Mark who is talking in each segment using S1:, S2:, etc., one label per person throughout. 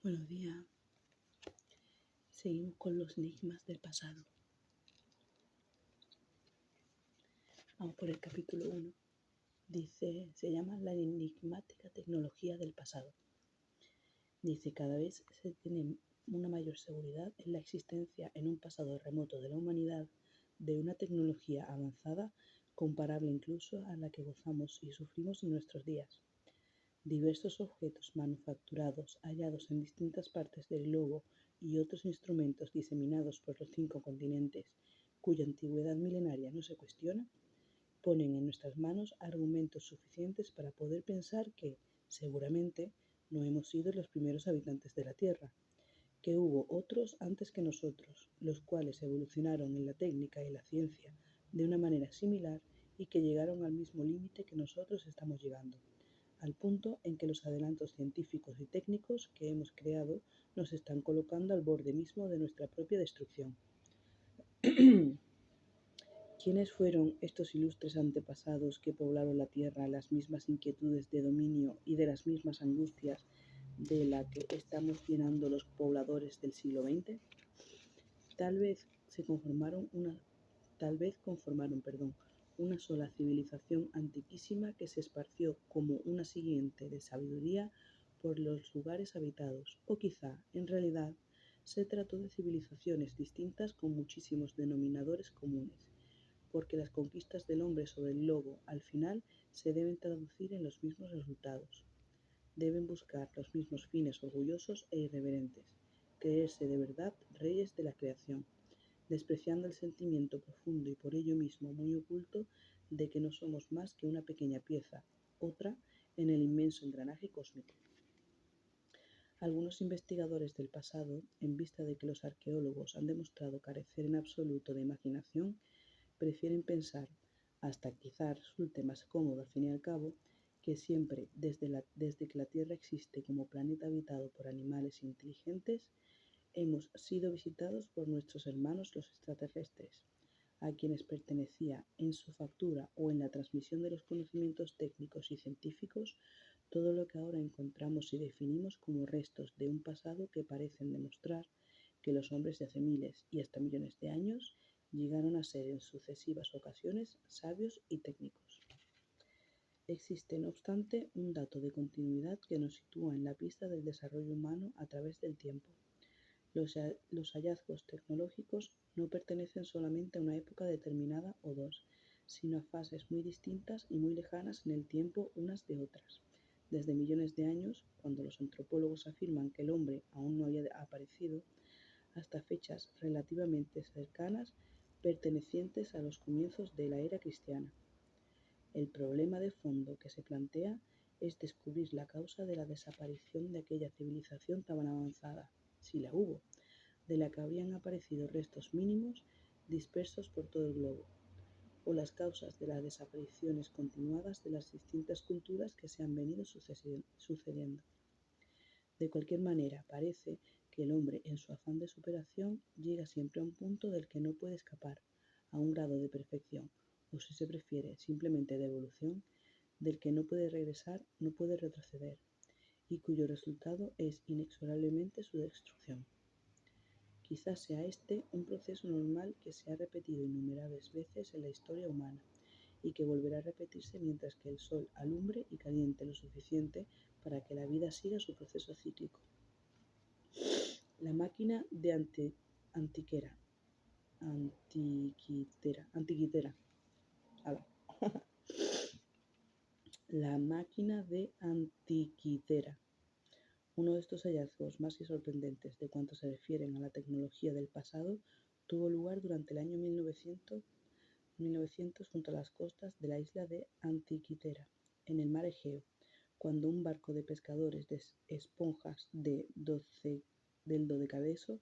S1: Buenos días. Seguimos con los enigmas del pasado. Vamos por el capítulo 1. Se llama la enigmática tecnología del pasado. Cada vez se tiene una mayor seguridad en la existencia en un pasado remoto de la humanidad de una tecnología avanzada comparable incluso a la que gozamos y sufrimos en nuestros días. Diversos objetos manufacturados hallados en distintas partes del globo y otros instrumentos diseminados por los 5 continentes, cuya antigüedad milenaria no se cuestiona, ponen en nuestras manos argumentos suficientes para poder pensar que, seguramente, no hemos sido los primeros habitantes de la Tierra, que hubo otros antes que nosotros, los cuales evolucionaron en la técnica y la ciencia de una manera similar y que llegaron al mismo límite que nosotros estamos llegando, al punto en que los adelantos científicos y técnicos que hemos creado nos están colocando al borde mismo de nuestra propia destrucción. ¿Quiénes fueron estos ilustres antepasados que poblaron la Tierra las mismas inquietudes de dominio y de las mismas angustias de la que estamos llenando los pobladores del siglo XX? Tal vez conformaron una sola civilización antiquísima que se esparció como una simiente de sabiduría por los lugares habitados, o quizá, en realidad, se trató de civilizaciones distintas con muchísimos denominadores comunes, porque las conquistas del hombre sobre el globo, al final, se deben traducir en los mismos resultados. Deben buscar los mismos fines orgullosos e irreverentes, creerse de verdad reyes de la creación, despreciando el sentimiento profundo y por ello mismo muy oculto de que no somos más que una pequeña pieza, otra, en el inmenso engranaje cósmico. Algunos investigadores del pasado, en vista de que los arqueólogos han demostrado carecer en absoluto de imaginación, prefieren pensar, hasta quizá resulte más cómodo al fin y al cabo, que siempre, desde que la Tierra existe como planeta habitado por animales inteligentes, hemos sido visitados por nuestros hermanos los extraterrestres, a quienes pertenecía en su factura o en la transmisión de los conocimientos técnicos y científicos todo lo que ahora encontramos y definimos como restos de un pasado que parecen demostrar que los hombres de hace miles y hasta millones de años llegaron a ser en sucesivas ocasiones sabios y técnicos. Existe, no obstante, un dato de continuidad que nos sitúa en la pista del desarrollo humano a través del tiempo. Los hallazgos tecnológicos no pertenecen solamente a una época determinada o dos, sino a fases muy distintas y muy lejanas en el tiempo unas de otras. Desde millones de años, cuando los antropólogos afirman que el hombre aún no había aparecido, hasta fechas relativamente cercanas pertenecientes a los comienzos de la era cristiana. El problema de fondo que se plantea es descubrir la causa de la desaparición de aquella civilización tan avanzada, si la hubo, de la que habrían aparecido restos mínimos dispersos por todo el globo, o las causas de las desapariciones continuadas de las distintas culturas que se han venido sucediendo. De cualquier manera, parece que el hombre, en su afán de superación, llega siempre a un punto del que no puede escapar, a un grado de perfección, o si se prefiere, simplemente de evolución, del que no puede regresar, no puede retroceder, y cuyo resultado es inexorablemente su destrucción. Quizás sea este un proceso normal que se ha repetido innumerables veces en la historia humana y que volverá a repetirse mientras que el sol alumbre y caliente lo suficiente para que la vida siga su proceso cíclico. La máquina de antiquitera. La máquina de antiquitera. Uno de estos hallazgos más sorprendentes de cuanto se refieren a la tecnología del pasado tuvo lugar durante el año 1900 junto a las costas de la isla de Antiquitera, en el mar Egeo, cuando un barco de pescadores de esponjas del Dodecaneso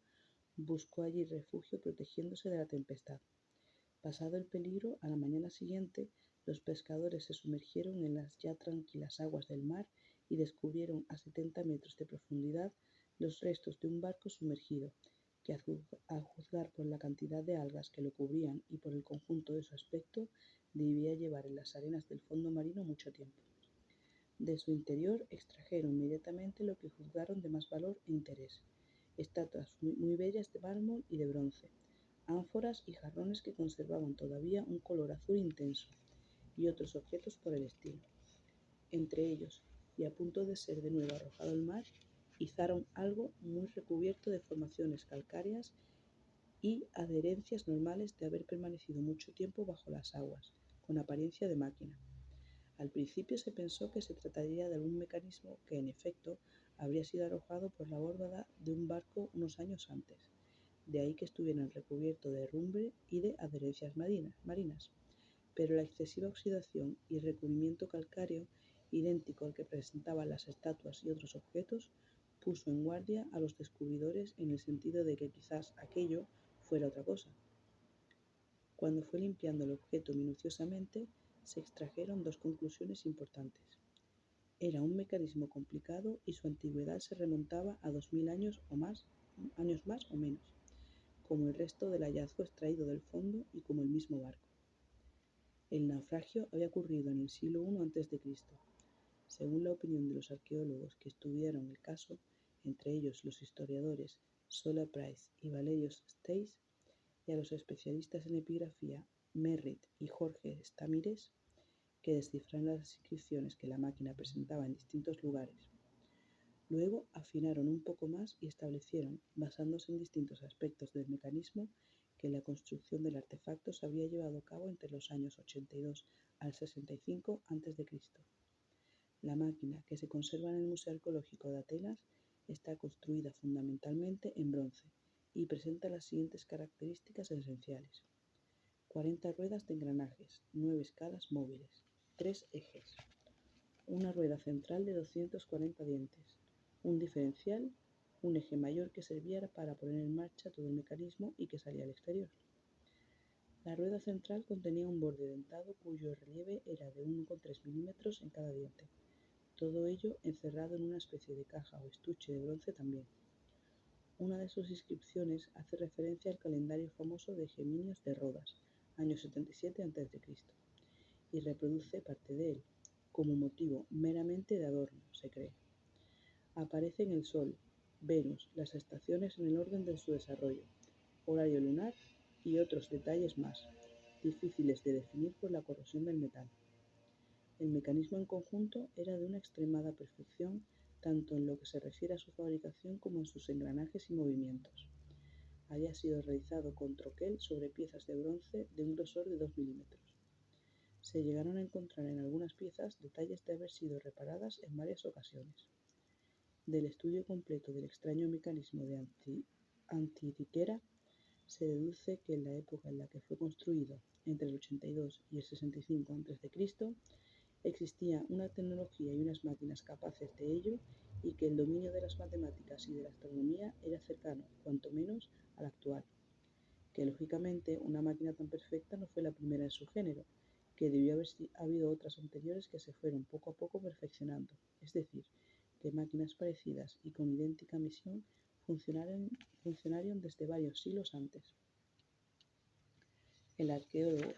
S1: buscó allí refugio protegiéndose de la tempestad. Pasado el peligro, a la mañana siguiente, los pescadores se sumergieron en las ya tranquilas aguas del mar y descubrieron a 70 metros de profundidad los restos de un barco sumergido, que a juzgar por la cantidad de algas que lo cubrían y por el conjunto de su aspecto, debía llevar en las arenas del fondo marino mucho tiempo. De su interior extrajeron inmediatamente lo que juzgaron de más valor e interés: estatuas muy bellas de mármol y de bronce, ánforas y jarrones que conservaban todavía un color azul intenso, y otros objetos por el estilo. Entre ellos, y a punto de ser de nuevo arrojado al mar, izaron algo muy recubierto de formaciones calcáreas y adherencias normales de haber permanecido mucho tiempo bajo las aguas, con apariencia de máquina. Al principio se pensó que se trataría de algún mecanismo que, en efecto, habría sido arrojado por la borda de un barco unos años antes, de ahí que estuvieran recubierto de herrumbre y de adherencias marinas. Pero la excesiva oxidación y recubrimiento calcáreo, idéntico al que presentaban las estatuas y otros objetos, puso en guardia a los descubridores en el sentido de que quizás aquello fuera otra cosa. Cuando fue limpiando el objeto minuciosamente, se extrajeron dos conclusiones importantes. Era un mecanismo complicado y su antigüedad se remontaba a 2000 años más o menos, como el resto del hallazgo extraído del fondo y como el mismo barco. El naufragio había ocurrido en el siglo I a.C. Según la opinión de los arqueólogos que estudiaron el caso, entre ellos los historiadores Sola Price y Valerius Stace, y a los especialistas en epigrafía Merritt y Jorge Stamires, que descifraron las inscripciones que la máquina presentaba en distintos lugares. Luego afinaron un poco más y establecieron, basándose en distintos aspectos del mecanismo, que la construcción del artefacto se había llevado a cabo entre los años 82 al 65 a.C. La máquina, que se conserva en el Museo Arqueológico de Atenas, está construida fundamentalmente en bronce y presenta las siguientes características esenciales: 40 ruedas de engranajes, 9 escalas móviles, 3 ejes, una rueda central de 240 dientes, un diferencial, un eje mayor que servía para poner en marcha todo el mecanismo y que salía al exterior. La rueda central contenía un borde dentado cuyo relieve era de 1,3 milímetros en cada diente, todo ello encerrado en una especie de caja o estuche de bronce también. Una de sus inscripciones hace referencia al calendario famoso de Geminios de Rodas, año 77 a.C., y reproduce parte de él, como motivo meramente de adorno, se cree. Aparecen el Sol, Venus, las estaciones en el orden de su desarrollo, horario lunar y otros detalles más, difíciles de definir por la corrosión del metal. El mecanismo en conjunto era de una extremada perfección, tanto en lo que se refiere a su fabricación como en sus engranajes y movimientos. Había sido realizado con troquel sobre piezas de bronce de un grosor de 2 milímetros. Se llegaron a encontrar en algunas piezas detalles de haber sido reparadas en varias ocasiones. Del estudio completo del extraño mecanismo de Antiquitera, se deduce que en la época en la que fue construido, entre el 82 y el 65 a.C., existía una tecnología y unas máquinas capaces de ello, y que el dominio de las matemáticas y de la astronomía era cercano, cuanto menos, al actual. Que lógicamente una máquina tan perfecta no fue la primera en su género, que debió haber habido otras anteriores que se fueron poco a poco perfeccionando, es decir, que máquinas parecidas y con idéntica misión funcionaron desde varios siglos antes. El arqueólogo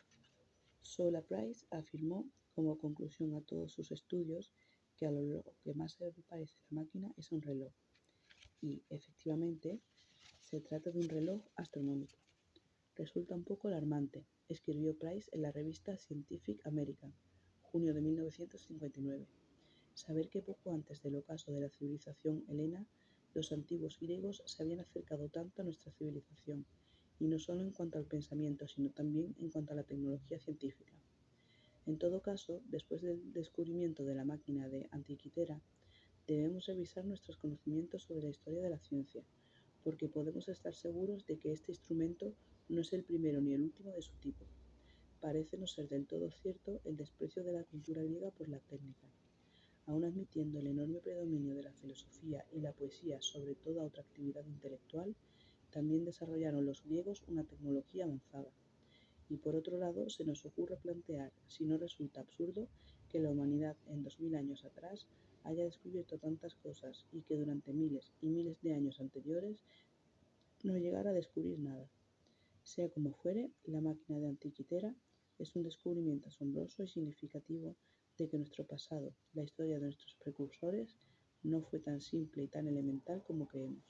S1: Sola Price afirmó, como conclusión a todos sus estudios, que a lo que más se parece a la máquina es a un reloj, y, efectivamente, se trata de un reloj astronómico. Resulta un poco alarmante, escribió Price en la revista Scientific American, junio de 1959, saber que poco antes del ocaso de la civilización helena, los antiguos griegos se habían acercado tanto a nuestra civilización, y no solo en cuanto al pensamiento, sino también en cuanto a la tecnología científica. En todo caso, después del descubrimiento de la máquina de Antiquitera, debemos revisar nuestros conocimientos sobre la historia de la ciencia, porque podemos estar seguros de que este instrumento no es el primero ni el último de su tipo. Parece no ser del todo cierto el desprecio de la cultura griega por la técnica. Aun admitiendo el enorme predominio de la filosofía y la poesía sobre toda otra actividad intelectual, también desarrollaron los griegos una tecnología avanzada. Y por otro lado, se nos ocurre plantear, si no resulta absurdo, que la humanidad en 2000 años atrás haya descubierto tantas cosas y que durante miles y miles de años anteriores no llegara a descubrir nada. Sea como fuere, la máquina de Antiquitera es un descubrimiento asombroso y significativo de que nuestro pasado, la historia de nuestros precursores, no fue tan simple y tan elemental como creemos.